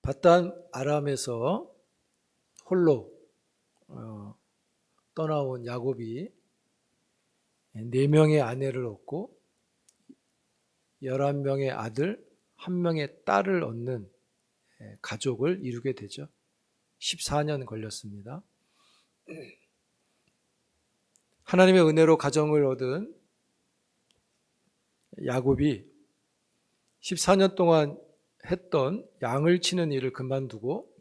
바단 아람에서 홀로 떠나온 야곱이 4명의 아내를 얻고 11명의 아들, 1명의 딸을 얻는 가족을 이루게 되죠. 14년 걸렸습니다. 하나님의 은혜로 가정을 얻은 야곱이 14년 동안 했던 양을 치는 일을 그만두고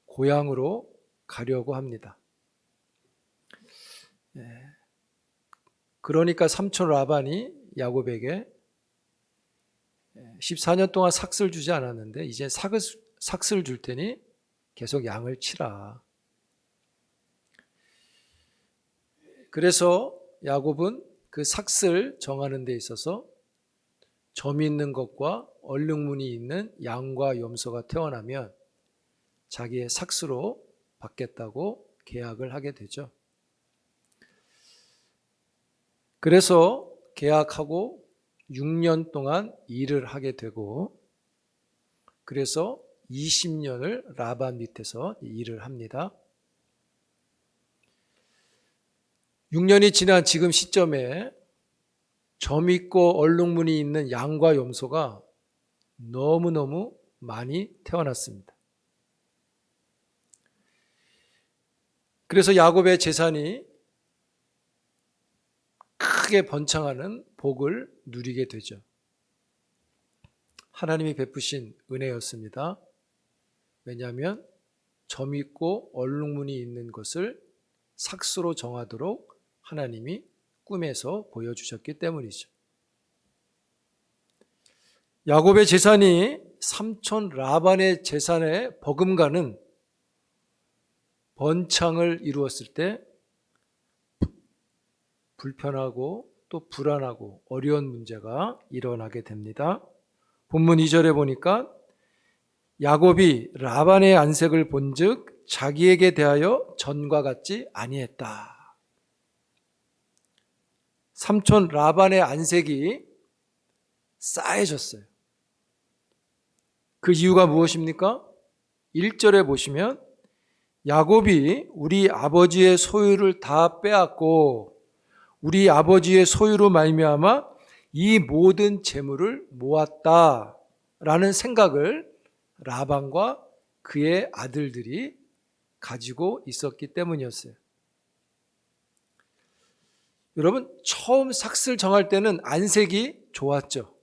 고향으로 가려고 합니다. 그러니까 삼촌 라반이 야곱에게 14년 동안 삭슬 주지 않았는데 이제 삭슬 줄 테니 계속 양을 치라. 그래서 야곱은 그 삭슬 정하는 데 있어서 점 있는 것과 얼룩무늬 있는 양과 염소가 태어나면 자기의 삭스로 받겠다고 계약을 하게 되죠. 그래서 계약하고 6년 동안 일을 하게 되고, 그래서 20년을 라반 밑에서 일을 합니다. 6년이 지난 지금 시점에 점 있고 얼룩무늬 있는 양과 염소가 너무너무 많이 태어났습니다. 그래서 야곱의 재산이 크게 번창하는 복을 누리게 되죠. 하나님이 베푸신 은혜였습니다. 왜냐하면 점 있고 얼룩무늬 있는 것을 삭스로 정하도록 하나님이 꿈에서 보여주셨기 때문이죠. 야곱의 재산이 삼촌 라반의 재산에 버금가는 번창을 이루었을 때 불편하고 또 불안하고 어려운 문제가 일어나게 됩니다. 본문 2절에 보니까 야곱이 라반의 안색을 본즉 자기에게 대하여 전과 같지 아니했다. 삼촌 라반의 안색이 싸해졌어요. 그 이유가 무엇입니까? 1절에 보시면 야곱이 우리 아버지의 소유를 다 빼앗고 우리 아버지의 소유로 말미암아 이 모든 재물을 모았다라는 생각을 라반과 그의 아들들이 가지고 있었기 때문이었어요. 여러분, 처음 삭슬 정할 때는 안색이 좋았죠.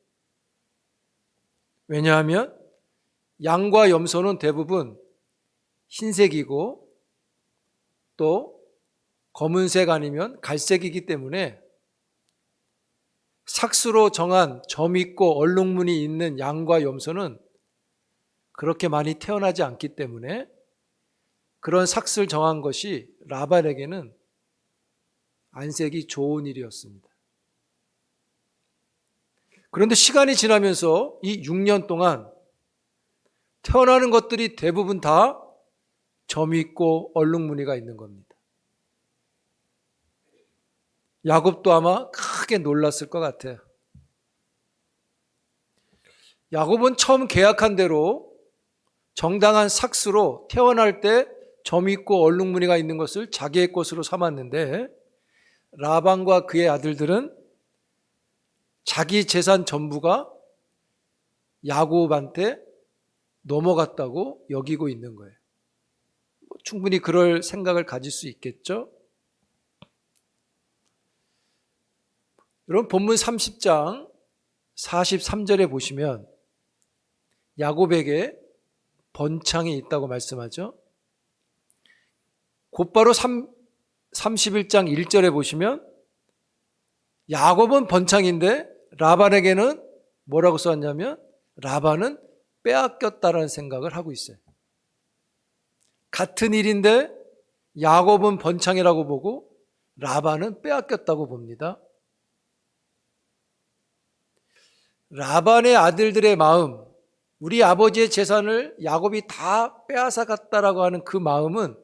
왜냐하면 양과 염소는 대부분 흰색이고 또 검은색 아니면 갈색이기 때문에 삭스로 정한 점 있고 얼룩무늬 있는 양과 염소는 그렇게 많이 태어나지 않기 때문에 그런 삭스를 정한 것이 라반에게는 안색이 좋은 일이었습니다. 그런데 시간이 지나면서 이 6년 동안 태어나는 것들이 대부분 다 점 있고 얼룩무늬가 있는 겁니다. 야곱도 아마 크게 놀랐을 것 같아요. 야곱은 처음 계약한 대로 정당한 삭스로 태어날 때 점 있고 얼룩무늬가 있는 것을 자기의 것으로 삼았는데 라반과 그의 아들들은 자기 재산 전부가 야곱한테 넘어갔다고 여기고 있는 거예요. 충분히 그럴 생각을 가질 수 있겠죠? 여러분, 본문 30장 43절에 보시면 야곱에게 번창이 있다고 말씀하죠. 곧바로 31장 1절에 보시면 야곱은 번창인데 라반에게는 뭐라고 써왔냐면 라반은 빼앗겼다라는 생각을 하고 있어요. 같은 일인데 야곱은 번창이라고 보고 라반은 빼앗겼다고 봅니다. 라반의 아들들의 마음, 우리 아버지의 재산을 야곱이 다 빼앗아 갔다라고 하는 그 마음은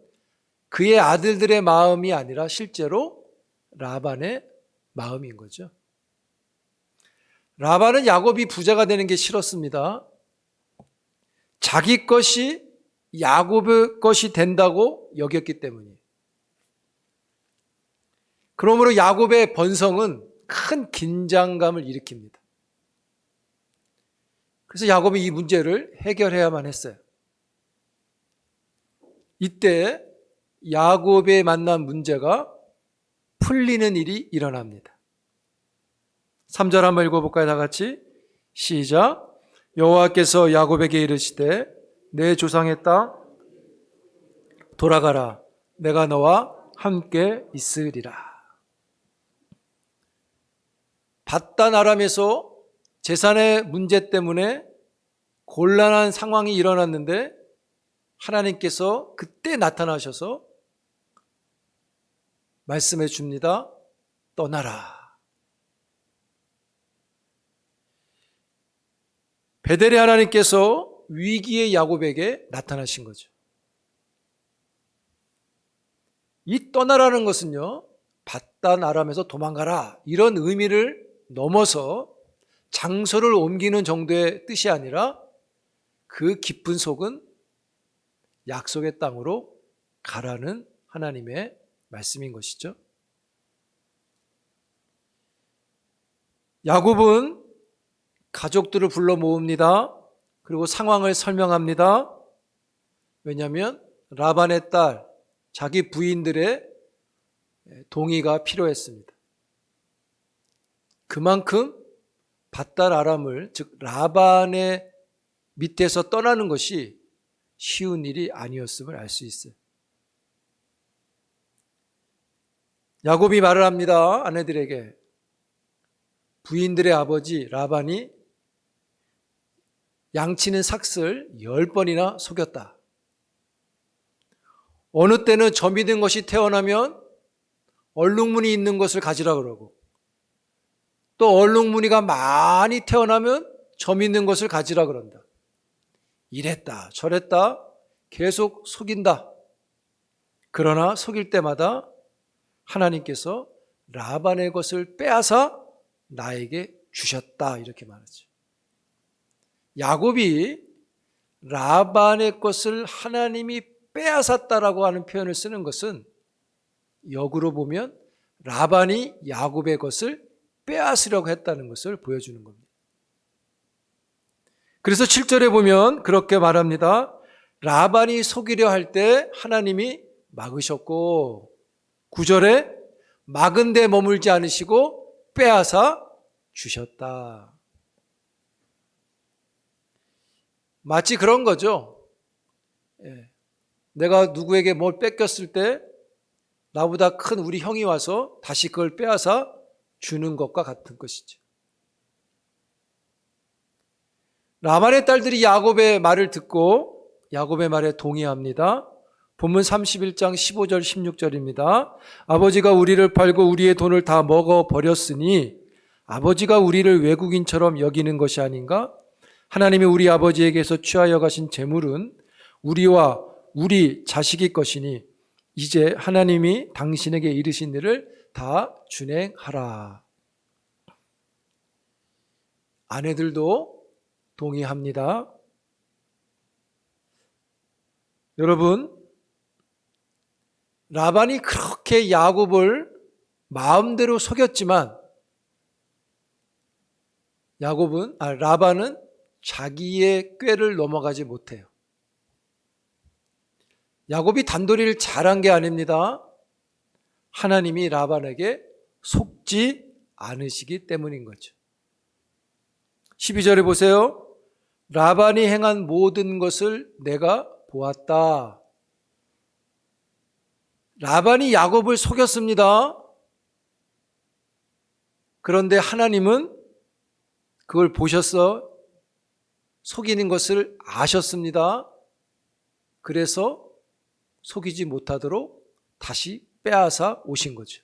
그의 아들들의 마음이 아니라 실제로 라반의 마음인 거죠. 라반은 야곱이 부자가 되는 게 싫었습니다. 자기 것이 야곱의 것이 된다고 여겼기 때문이에요. 그러므로 야곱의 번성은 큰 긴장감을 일으킵니다. 그래서 야곱이 이 문제를 해결해야만 했어요. 이때 야곱에 만난 문제가 풀리는 일이 일어납니다. 3절 한번 읽어볼까요? 다 같이 시작. 여호와께서 야곱에게 이르시되 내 조상의 땅 돌아가라. 내가 너와 함께 있으리라. 밧단 아람에서 재산의 문제 때문에 곤란한 상황이 일어났는데 하나님께서 그때 나타나셔서 말씀해 줍니다. 떠나라. 베델의 하나님께서 위기의 야곱에게 나타나신 거죠. 이 떠나라는 것은요, 밧단 아람에서 도망가라 이런 의미를 넘어서 장소를 옮기는 정도의 뜻이 아니라 그 깊은 속은 약속의 땅으로 가라는 하나님의 말씀인 것이죠. 야곱은 가족들을 불러 모읍니다. 그리고 상황을 설명합니다. 왜냐하면 라반의 딸, 자기 부인들의 동의가 필요했습니다. 그만큼 밧단 아람을, 즉 라반의 밑에서 떠나는 것이 쉬운 일이 아니었음을 알 수 있어요. 야곱이 말을 합니다. 아내들에게. 부인들의 아버지 라반이 양치는 삭슬 10번이나 속였다. 어느 때는 점이 든 것이 태어나면 얼룩무늬 있는 것을 가지라 그러고, 또 얼룩무늬가 많이 태어나면 점 있는 것을 가지라 그런다. 이랬다 저랬다 계속 속인다. 그러나 속일 때마다 하나님께서 라반의 것을 빼앗아 나에게 주셨다 이렇게 말하죠. 야곱이 라반의 것을 하나님이 빼앗았다라고 하는 표현을 쓰는 것은 역으로 보면 라반이 야곱의 것을 빼앗으려고 했다는 것을 보여주는 겁니다. 그래서 7절에 보면 그렇게 말합니다. 라반이 속이려 할 때 하나님이 막으셨고, 9절에 막은 데 머물지 않으시고 빼앗아 주셨다. 마치 그런 거죠. 내가 누구에게 뭘 뺏겼을 때 나보다 큰 우리 형이 와서 다시 그걸 빼앗아 주는 것과 같은 것이죠. 라반의 딸들이 야곱의 말을 듣고 야곱의 말에 동의합니다. 본문 31장 15절 16절입니다. 아버지가 우리를 팔고 우리의 돈을 다 먹어버렸으니 아버지가 우리를 외국인처럼 여기는 것이 아닌가? 하나님이 우리 아버지에게서 취하여 가신 재물은 우리와 우리 자식의 것이니 이제 하나님이 당신에게 이르신 일을 다 준행하라. 아내들도 동의합니다. 여러분, 라반이 그렇게 야곱을 마음대로 속였지만 라반은 자기의 꾀를 넘어가지 못해요. 야곱이 단도리를 잘한 게 아닙니다. 하나님이 라반에게 속지 않으시기 때문인 거죠. 12절에 보세요. 라반이 행한 모든 것을 내가 보았다. 라반이 야곱을 속였습니다. 그런데 하나님은 그걸 보셔서 속이는 것을 아셨습니다. 그래서 속이지 못하도록 다시 빼앗아 오신 거죠.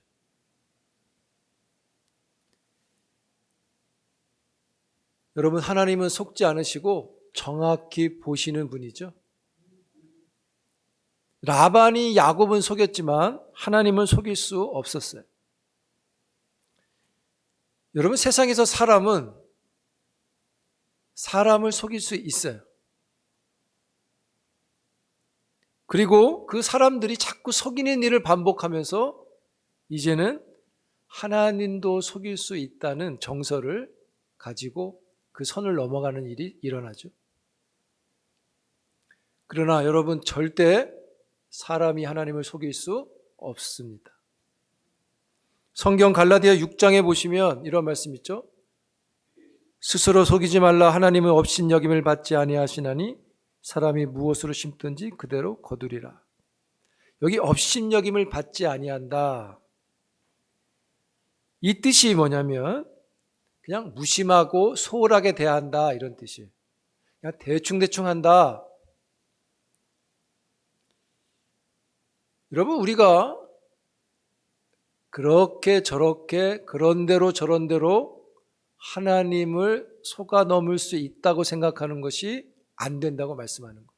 여러분, 하나님은 속지 않으시고 정확히 보시는 분이죠. 라반이 야곱은 속였지만 하나님은 속일 수 없었어요. 여러분, 세상에서 사람을 속일 수 있어요. 그리고 그 사람들이 자꾸 속이는 일을 반복하면서 이제는 하나님도 속일 수 있다는 정서를 가지고 그 선을 넘어가는 일이 일어나죠. 그러나 여러분, 절대 사람이 하나님을 속일 수 없습니다. 성경 갈라디아 6장에 보시면 이런 말씀 있죠. 스스로 속이지 말라. 하나님은 업신여김을 받지 아니하시나니 사람이 무엇으로 심든지 그대로 거두리라. 여기 업신여김을 받지 아니한다. 이 뜻이 뭐냐면 그냥 무심하고 소홀하게 대한다, 이런 뜻이에요. 그냥 대충대충 한다. 여러분, 우리가 그렇게 저렇게 그런대로 저런대로 하나님을 속아 넘을 수 있다고 생각하는 것이 안 된다고 말씀하는 거예요.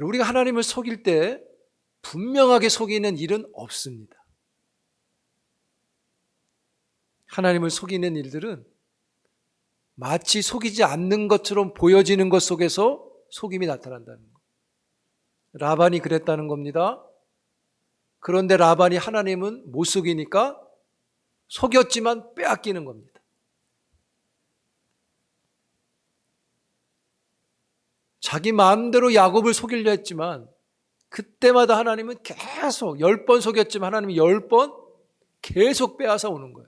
우리가 하나님을 속일 때 분명하게 속이는 일은 없습니다. 하나님을 속이는 일들은 마치 속이지 않는 것처럼 보여지는 것 속에서 속임이 나타난다는 거예요. 라반이 그랬다는 겁니다. 그런데 라반이 하나님은 못 속이니까 속였지만 빼앗기는 겁니다. 자기 마음대로 야곱을 속이려 했지만 그때마다 하나님은 계속 10번 속였지만 하나님이 10번 계속 빼앗아 오는 거예요.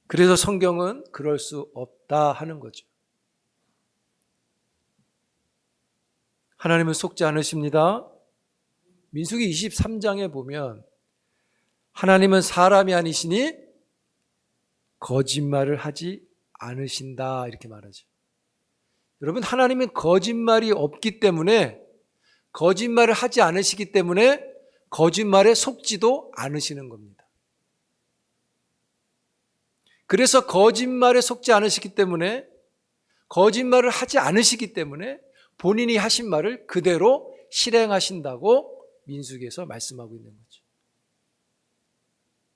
그래서 성경은 그럴 수 없다 하는 거죠. 하나님은 속지 않으십니다. 민수기 23장에 보면 하나님은 사람이 아니시니 거짓말을 하지 않으신다, 이렇게 말하죠. 여러분, 하나님은 거짓말이 없기 때문에, 거짓말을 하지 않으시기 때문에 거짓말에 속지도 않으시는 겁니다. 그래서 거짓말에 속지 않으시기 때문에, 거짓말을 하지 않으시기 때문에 본인이 하신 말을 그대로 실행하신다고 민수기에서 말씀하고 있는 거죠.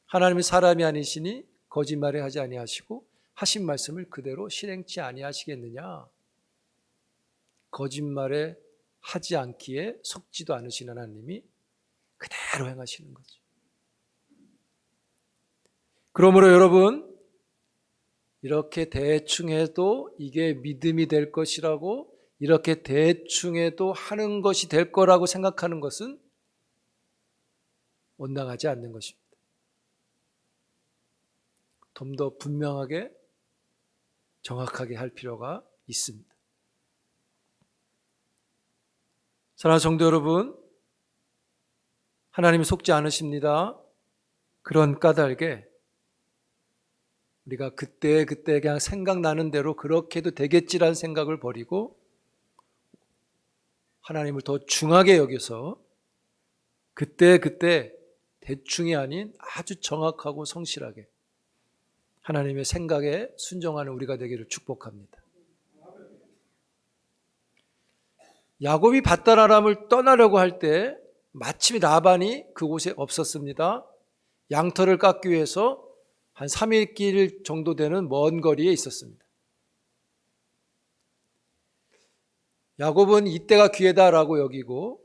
하나님은 사람이 아니시니 거짓말을 하지 아니하시고 하신 말씀을 그대로 실행치 아니하시겠느냐. 거짓말에 하지 않기에 속지도 않으시는 하나님이 그대로 행하시는 거죠. 그러므로 여러분, 이렇게 대충 해도 이게 믿음이 될 것이라고, 이렇게 대충 해도 하는 것이 될 거라고 생각하는 것은 온당하지 않는 것입니다. 좀 더 분명하게 정확하게 할 필요가 있습니다. 사랑하는 성도 여러분, 하나님이 속지 않으십니다. 그런 까닭에 우리가 그때 그냥 생각나는 대로 그렇게 해도 되겠지라는 생각을 버리고 하나님을 더 중하게 여겨서 그때 대충이 아닌 아주 정확하고 성실하게 하나님의 생각에 순종하는 우리가 되기를 축복합니다. 야곱이 밧단 아람을 떠나려고 할 때 마침 라반이 그곳에 없었습니다. 양털을 깎기 위해서 한 3일 길 정도 되는 먼 거리에 있었습니다. 야곱은 이때가 기회다라고 여기고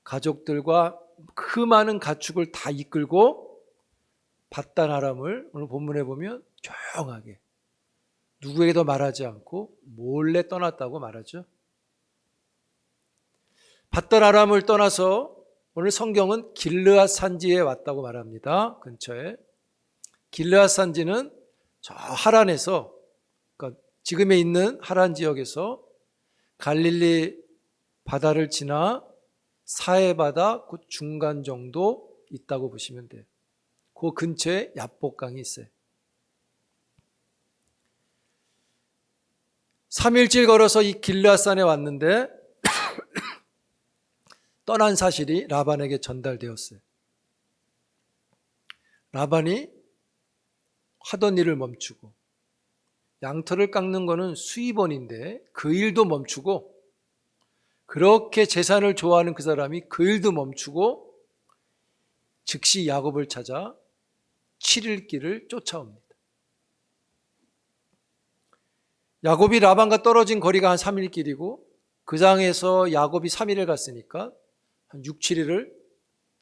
가족들과 그 많은 가축을 다 이끌고 밧단 아람을 오늘 본문에 보면 조용하게 누구에게도 말하지 않고 몰래 떠났다고 말하죠. 밧단 아람을 떠나서 오늘 성경은 길르앗 산지에 왔다고 말합니다. 근처에. 길르앗 산지는 저 하란에서, 그러니까 지금에 있는 하란 지역에서 갈릴리 바다를 지나 사해 바다 그 중간 정도 있다고 보시면 돼요. 그 근처에 야복강이 있어요. 3일길 걸어서 이 길르앗산에 왔는데 떠난 사실이 라반에게 전달되었어요. 라반이 하던 일을 멈추고, 양털을 깎는 거는 수입원인데 그 일도 멈추고, 그렇게 재산을 좋아하는 그 사람이 그 일도 멈추고 즉시 야곱을 찾아 7일 길을 쫓아옵니다. 야곱이 라반과 떨어진 거리가 한 3일 길이고 그 장에서 야곱이 3일을 갔으니까 한 6, 7일을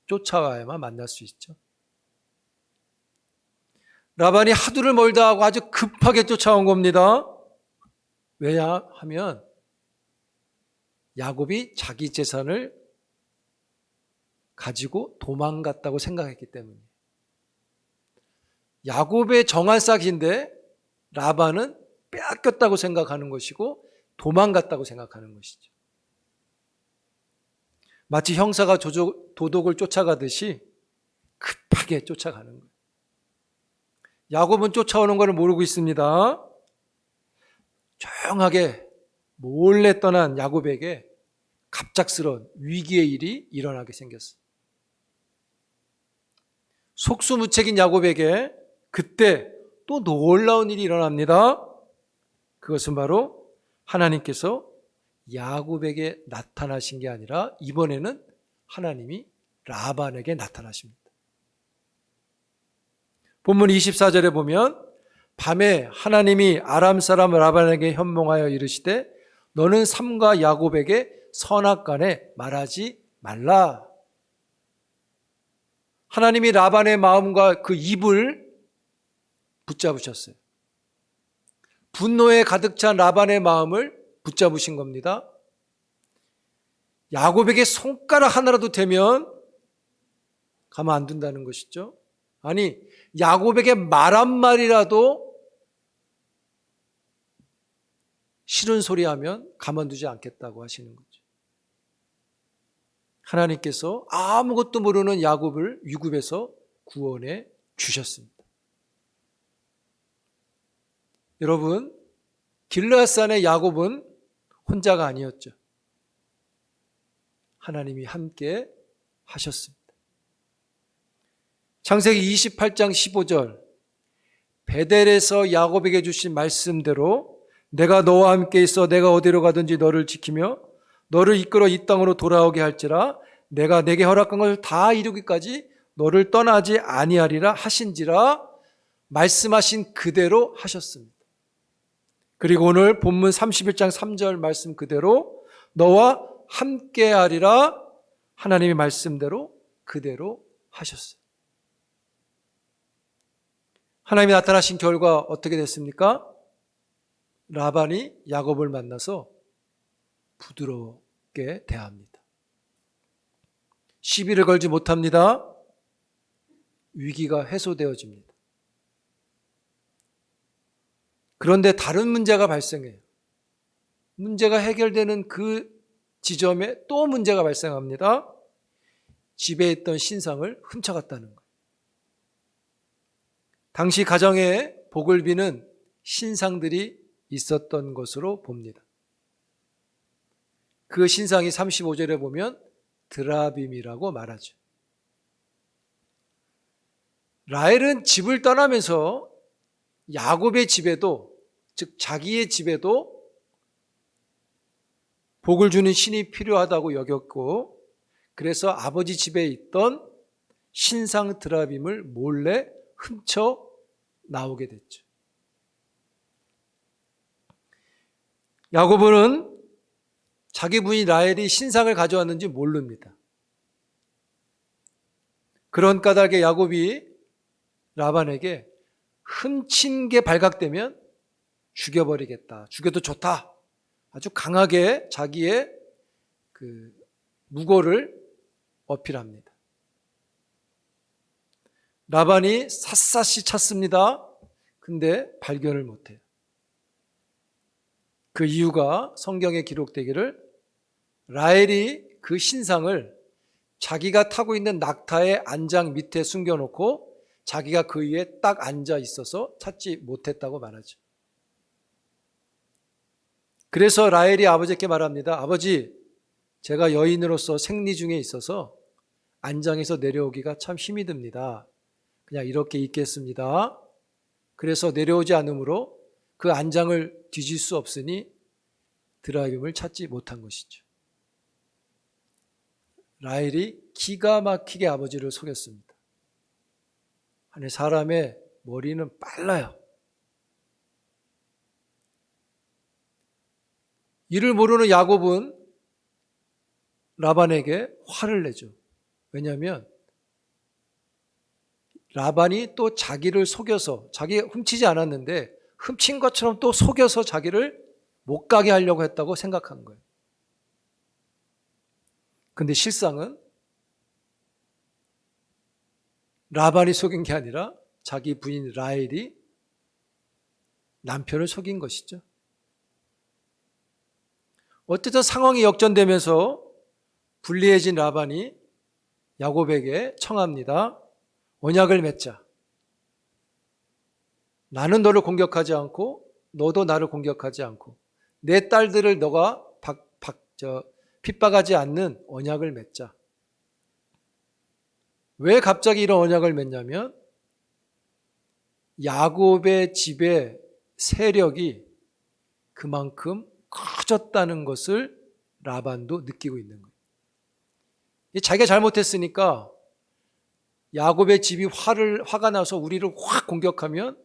쫓아와야만 만날 수 있죠. 라반이 하두를 멀다 하고 아주 급하게 쫓아온 겁니다. 왜냐하면 야곱이 자기 재산을 가지고 도망갔다고 생각했기 때문이에요. 야곱의 정한 싹인데 라반은 빼앗겼다고 생각하는 것이고 도망갔다고 생각하는 것이죠. 마치 형사가 도둑을 쫓아가듯이 급하게 쫓아가는 거예요. 야곱은 쫓아오는 것을 모르고 있습니다. 조용하게 몰래 떠난 야곱에게 갑작스러운 위기의 일이 일어나게 생겼어요. 속수무책인 야곱에게 그때 또 놀라운 일이 일어납니다. 그것은 바로 하나님께서 야곱에게 나타나신 게 아니라 이번에는 하나님이 라반에게 나타나십니다. 본문 24절에 보면 밤에 하나님이 아람 사람 라반에게 현몽하여 이르시되 너는 삼가 야곱에게 선악간에 말하지 말라. 하나님이 라반의 마음과 그 입을 붙잡으셨어요. 분노에 가득 찬 라반의 마음을 붙잡으신 겁니다. 야곱에게 손가락 하나라도 대면 가만 안 둔다는 것이죠. 아니, 야곱에게 말 한마디라도 싫은 소리 하면 가만두지 않겠다고 하시는 거죠. 하나님께서 아무것도 모르는 야곱을 위급에서 구원해 주셨습니다. 여러분, 길르앗산의 야곱은 혼자가 아니었죠. 하나님이 함께 하셨습니다. 창세기 28장 15절 베델에서 야곱에게 주신 말씀대로 내가 너와 함께 있어 내가 어디로 가든지 너를 지키며 너를 이끌어 이 땅으로 돌아오게 할지라 내가 내게 허락한 것을 다 이루기까지 너를 떠나지 아니하리라 하신지라 말씀하신 그대로 하셨습니다. 그리고 오늘 본문 31장 3절 말씀 그대로 너와 함께하리라 하나님의 말씀대로 그대로 하셨어요. 하나님이 나타나신 결과 어떻게 됐습니까? 라반이 야곱을 만나서 부드럽게 대합니다. 시비를 걸지 못합니다. 위기가 해소되어집니다. 그런데 다른 문제가 발생해요. 문제가 해결되는 그 지점에 또 문제가 발생합니다. 집에 있던 신상을 훔쳐갔다는 거예요. 당시 가정에 복을 비는 신상들이 있었던 것으로 봅니다. 그 신상이 35절에 보면 드라빔이라고 말하죠. 라헬은 집을 떠나면서 야곱의 집에도, 즉 자기의 집에도 복을 주는 신이 필요하다고 여겼고, 그래서 아버지 집에 있던 신상 드라빔을 몰래 훔쳐 나오게 됐죠. 야곱은 자기 부인 라헬이 신상을 가져왔는지 모릅니다. 그런 까닭에 야곱이 라반에게 훔친 게 발각되면 죽여버리겠다. 죽여도 좋다. 아주 강하게 자기의 그 무고를 어필합니다. 라반이 샅샅이 찾습니다. 근데 발견을 못해요. 그 이유가 성경에 기록되기를 라헬이 그 신상을 자기가 타고 있는 낙타의 안장 밑에 숨겨놓고 자기가 그 위에 딱 앉아 있어서 찾지 못했다고 말하죠. 그래서 라헬이 아버지께 말합니다. 아버지, 제가 여인으로서 생리 중에 있어서 안장에서 내려오기가 참 힘이 듭니다. 그냥 이렇게 있겠습니다. 그래서 내려오지 않으므로 그 안장을 뒤질 수 없으니 드라빔을 찾지 못한 것이죠. 라헬이 기가 막히게 아버지를 속였습니다. 아니, 사람의 머리는 빨라요. 이를 모르는 야곱은 라반에게 화를 내죠. 왜냐하면 라반이 또 자기를 속여서, 자기 훔치지 않았는데 훔친 것처럼 또 속여서 자기를 못 가게 하려고 했다고 생각한 거예요. 근데 실상은 라반이 속인 게 아니라 자기 부인 라헬이 남편을 속인 것이죠. 어쨌든 상황이 역전되면서 불리해진 라반이 야곱에게 청합니다. 언약을 맺자. 나는 너를 공격하지 않고 너도 나를 공격하지 않고 내 딸들을 너가 핍박하지 않는 언약을 맺자. 왜 갑자기 이런 언약을 맺냐면 야곱의 집의 세력이 그만큼 커졌다는 것을 라반도 느끼고 있는 거예요. 자기가 잘못했으니까 야곱의 집이 화가 나서 우리를 확 공격하면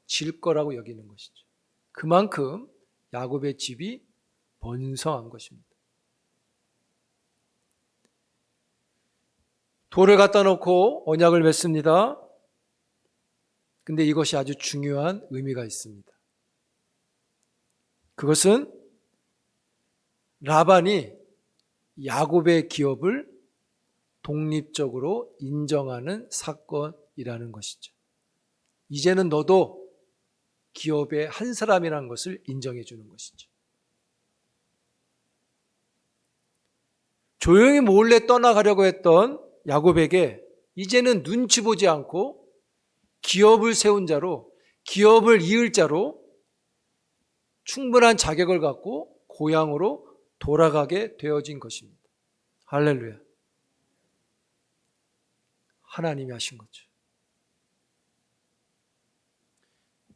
질 거라고 여기는 것이죠. 그만큼 야곱의 집이 번성한 것입니다. 돌을 갖다 놓고 언약을 맺습니다. 근데 이것이 아주 중요한 의미가 있습니다. 그것은 라반이 야곱의 기업을 독립적으로 인정하는 사건이라는 것이죠. 이제는 너도 기업의 한 사람이라는 것을 인정해 주는 것이죠. 조용히 몰래 떠나가려고 했던 야곱에게 이제는 눈치 보지 않고 기업을 세운 자로, 기업을 이을 자로 충분한 자격을 갖고 고향으로 돌아가게 되어진 것입니다. 할렐루야. 하나님이 하신 거죠.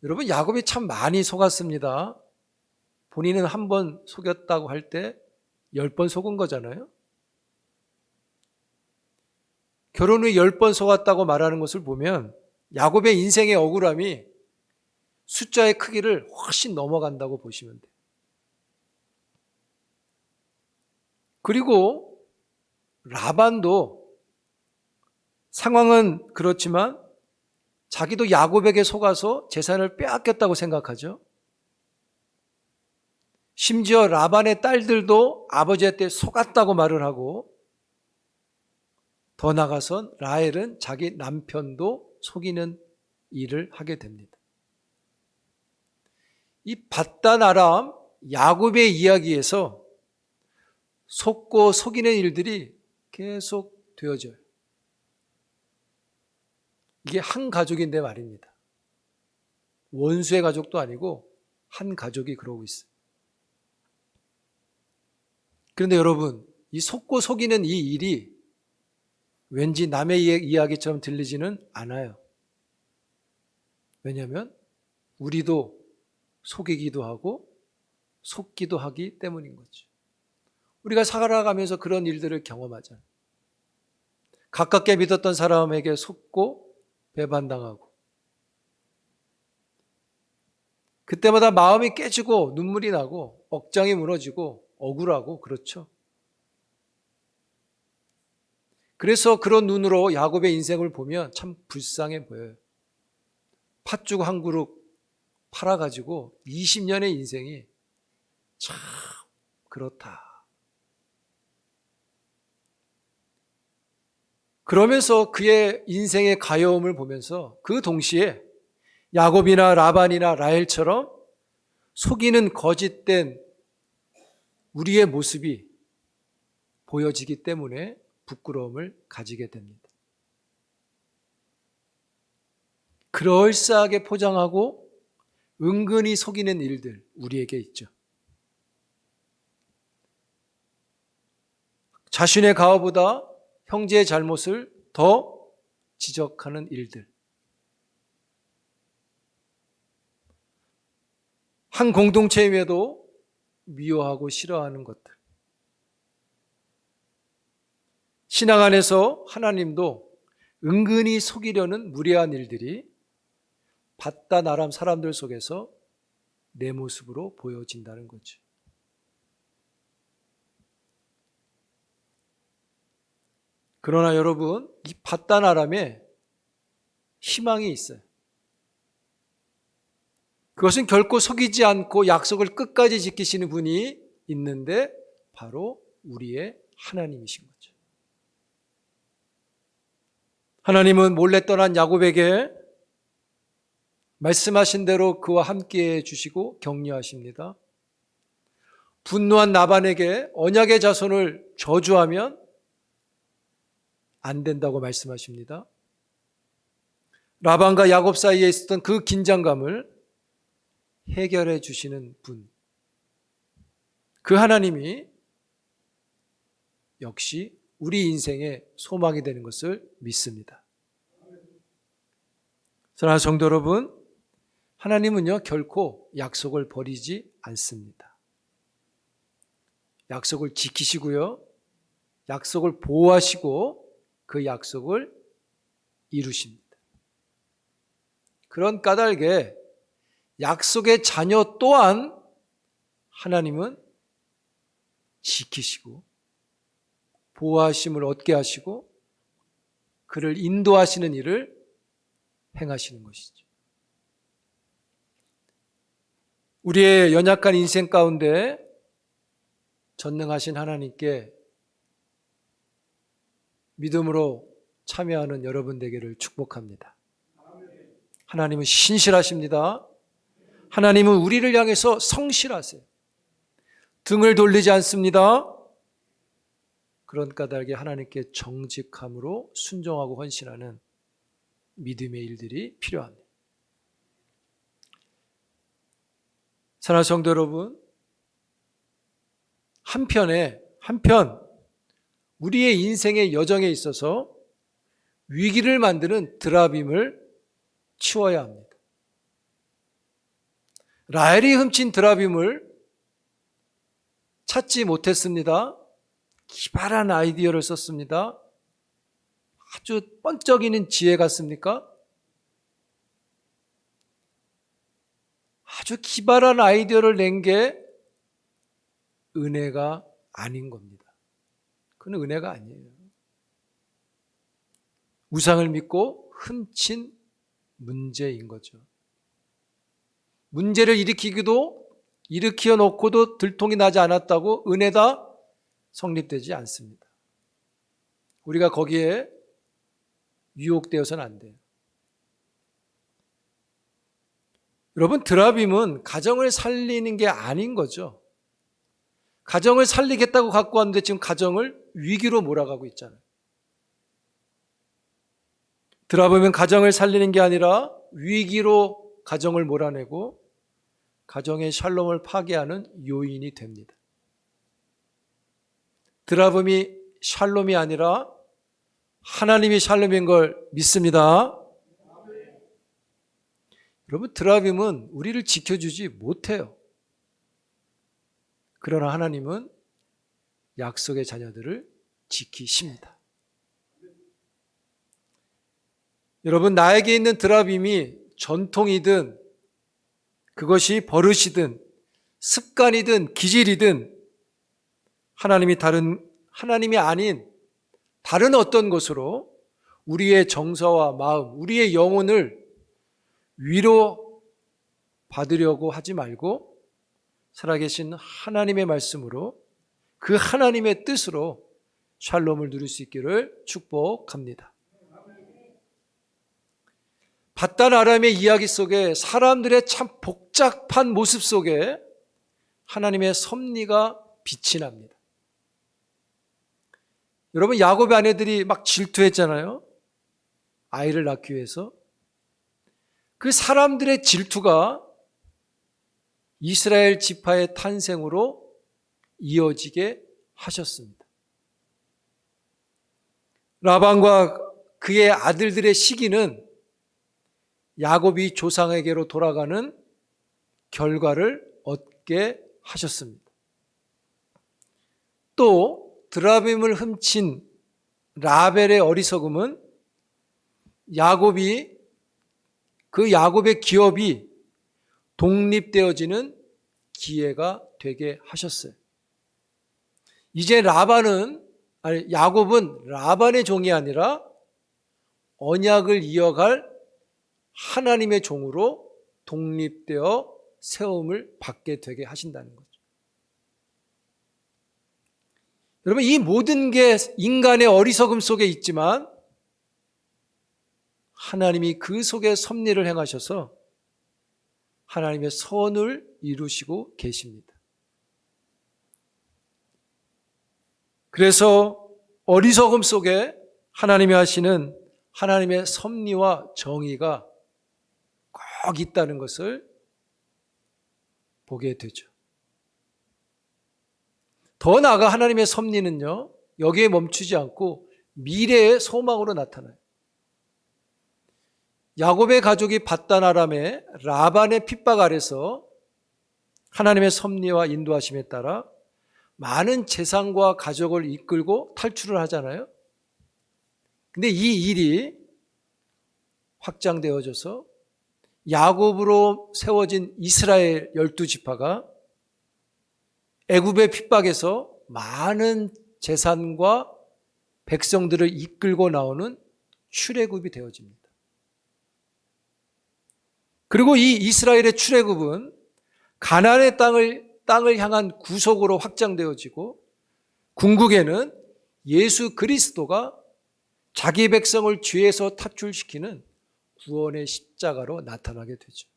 여러분, 야곱이 참 많이 속았습니다. 본인은 한 번 속였다고 할 때 10번 속은 거잖아요. 결혼 후 10번 속았다고 말하는 것을 보면 야곱의 인생의 억울함이 숫자의 크기를 훨씬 넘어간다고 보시면 돼요. 그리고 라반도 상황은 그렇지만 자기도 야곱에게 속아서 재산을 빼앗겼다고 생각하죠. 심지어 라반의 딸들도 아버지한테 속았다고 말을 하고 더 나아가선 라헬은 자기 남편도 속이는 일을 하게 됩니다. 이 밧단 아람 야곱의 이야기에서 속고 속이는 일들이 계속 되어져요. 이게 한 가족인데 말입니다. 원수의 가족도 아니고 한 가족이 그러고 있어요. 그런데 여러분, 이 속고 속이는 이 일이 왠지 남의 이야기처럼 들리지는 않아요. 왜냐하면 우리도 속이기도 하고 속기도 하기 때문인 거죠. 우리가 살아가면서 그런 일들을 경험하잖아요. 가깝게 믿었던 사람에게 속고 배반당하고 그때마다 마음이 깨지고 눈물이 나고 억장이 무너지고 억울하고 그렇죠. 그래서 그런 눈으로 야곱의 인생을 보면 참 불쌍해 보여요. 팥죽 한 그릇 팔아가지고 20년의 인생이 참 그렇다. 그러면서 그의 인생의 가여움을 보면서 그 동시에 야곱이나 라반이나 라헬처럼 속이는 거짓된 우리의 모습이 보여지기 때문에 부끄러움을 가지게 됩니다. 그럴싸하게 포장하고 은근히 속이는 일들 우리에게 있죠. 자신의 가오보다 형제의 잘못을 더 지적하는 일들. 한 공동체임에도 미워하고 싫어하는 것들. 신앙 안에서 하나님도 은근히 속이려는 무례한 일들이 밧단 아람 사람들 속에서 내 모습으로 보여진다는 거죠. 그러나 여러분, 이 밧단 아람에 희망이 있어요. 그것은 결코 속이지 않고 약속을 끝까지 지키시는 분이 있는데 바로 우리의 하나님이신 거죠. 하나님은 몰래 떠난 야곱에게 말씀하신 대로 그와 함께해 주시고 격려하십니다. 분노한 라반에게 언약의 자손을 저주하면 안 된다고 말씀하십니다. 라반과 야곱 사이에 있었던 그 긴장감을 해결해 주시는 분, 그 하나님이 역시 우리 인생의 소망이 되는 것을 믿습니다. 사랑하는 성도 여러분, 하나님은요 결코 약속을 버리지 않습니다. 약속을 지키시고요, 약속을 보호하시고 그 약속을 이루십니다. 그런 까닭에 약속의 자녀 또한 하나님은 지키시고 보호하심을 얻게 하시고 그를 인도하시는 일을 행하시는 것이죠. 우리의 연약한 인생 가운데 전능하신 하나님께 믿음으로 참여하는 여러분 되기를 축복합니다. 하나님은 신실하십니다. 하나님은 우리를 향해서 성실하세요. 등을 돌리지 않습니다. 그런 까닭에 하나님께 정직함으로 순종하고 헌신하는 믿음의 일들이 필요합니다. 사랑하는 성도 여러분, 한편 우리의 인생의 여정에 있어서 위기를 만드는 드라빔을 치워야 합니다. 라헬이 훔친 드라빔을 찾지 못했습니다. 기발한 아이디어를 썼습니다. 아주 번쩍이는 지혜 같습니까? 아주 기발한 아이디어를 낸 게 은혜가 아닌 겁니다. 그건 은혜가 아니에요. 우상을 믿고 훔친 문제인 거죠. 문제를 일으키어 놓고도 들통이 나지 않았다고 은혜다 성립되지 않습니다. 우리가 거기에 유혹되어서는 안 돼요. 여러분, 드라빔은 가정을 살리는 게 아닌 거죠. 가정을 살리겠다고 갖고 왔는데 지금 가정을 위기로 몰아가고 있잖아요. 드라빔은 가정을 살리는 게 아니라 위기로 가정을 몰아내고 가정의 샬롬을 파괴하는 요인이 됩니다. 드라빔이 샬롬이 아니라 하나님이 샬롬인 걸 믿습니다. 여러분, 드라빔은 우리를 지켜주지 못해요. 그러나 하나님은 약속의 자녀들을 지키십니다. 여러분, 나에게 있는 드라빔이 전통이든 그것이 버릇이든 습관이든 기질이든 하나님이 아닌 다른 어떤 것으로 우리의 정서와 마음, 우리의 영혼을 위로 받으려고 하지 말고 살아계신 하나님의 말씀으로 그 하나님의 뜻으로 샬롬을 누릴 수 있기를 축복합니다. 밧단 아람의 이야기 속에 사람들의 참 복잡한 모습 속에 하나님의 섭리가 빛이 납니다. 여러분, 야곱의 아내들이 막 질투했잖아요. 아이를 낳기 위해서. 그 사람들의 질투가 이스라엘 지파의 탄생으로 이어지게 하셨습니다. 라반과 그의 아들들의 시기는 야곱이 조상에게로 돌아가는 결과를 얻게 하셨습니다. 또 드라빔을 훔친 라벨의 어리석음은 야곱의 기업이 독립되어지는 기회가 되게 하셨어요. 이제 라반은 아니, 야곱은 라반의 종이 아니라 언약을 이어갈 하나님의 종으로 독립되어 세움을 받게 되게 하신다는 거죠. 여러분, 이 모든 게 인간의 어리석음 속에 있지만 하나님이 그 속에 섭리를 행하셔서 하나님의 선을 이루시고 계십니다. 그래서 어리석음 속에 하나님이 하시는 하나님의 섭리와 정의가 꼭 있다는 것을 보게 되죠. 더 나아가 하나님의 섭리는요, 여기에 멈추지 않고 미래의 소망으로 나타나요. 야곱의 가족이 밧단 아람의 라반의 핍박 아래서 하나님의 섭리와 인도하심에 따라 많은 재산과 가족을 이끌고 탈출을 하잖아요. 근데 이 일이 확장되어져서 야곱으로 세워진 이스라엘 12지파가 애굽의 핍박에서 많은 재산과 백성들을 이끌고 나오는 출애굽이 되어집니다. 그리고 이 이스라엘의 출애굽은 가나안의 땅을 향한 구속으로 확장되어지고 궁극에는 예수 그리스도가 자기 백성을 죄에서 탈출시키는 구원의 십자가로 나타나게 되죠.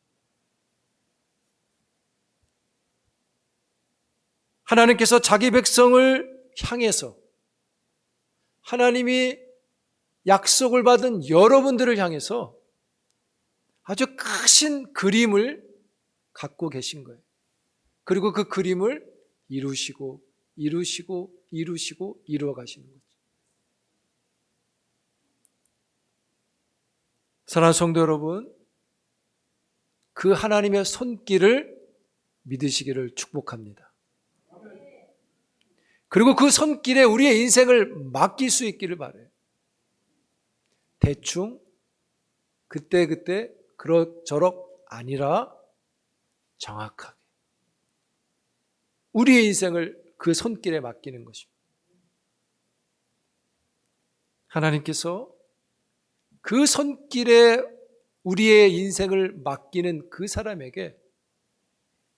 하나님께서 자기 백성을 향해서 하나님이 약속을 받은 여러분들을 향해서 아주 크신 그림을 갖고 계신 거예요. 그리고 그 그림을 이루시고 이루어 가시는 거죠. 사랑하는 성도 여러분, 그 하나님의 손길을 믿으시기를 축복합니다. 그리고 그 손길에 우리의 인생을 맡길 수 있기를 바라요. 대충 그때 그럭저럭 아니라 정확하게 우리의 인생을 그 손길에 맡기는 것입니다. 하나님께서 그 손길에 우리의 인생을 맡기는 그 사람에게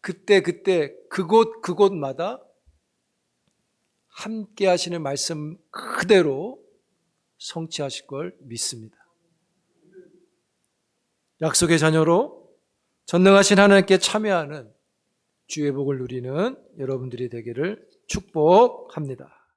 그때 그곳마다 함께 하시는 말씀 그대로 성취하실 걸 믿습니다. 약속의 자녀로 전능하신 하나님께 참여하는 주의 복을 누리는 여러분들이 되기를 축복합니다.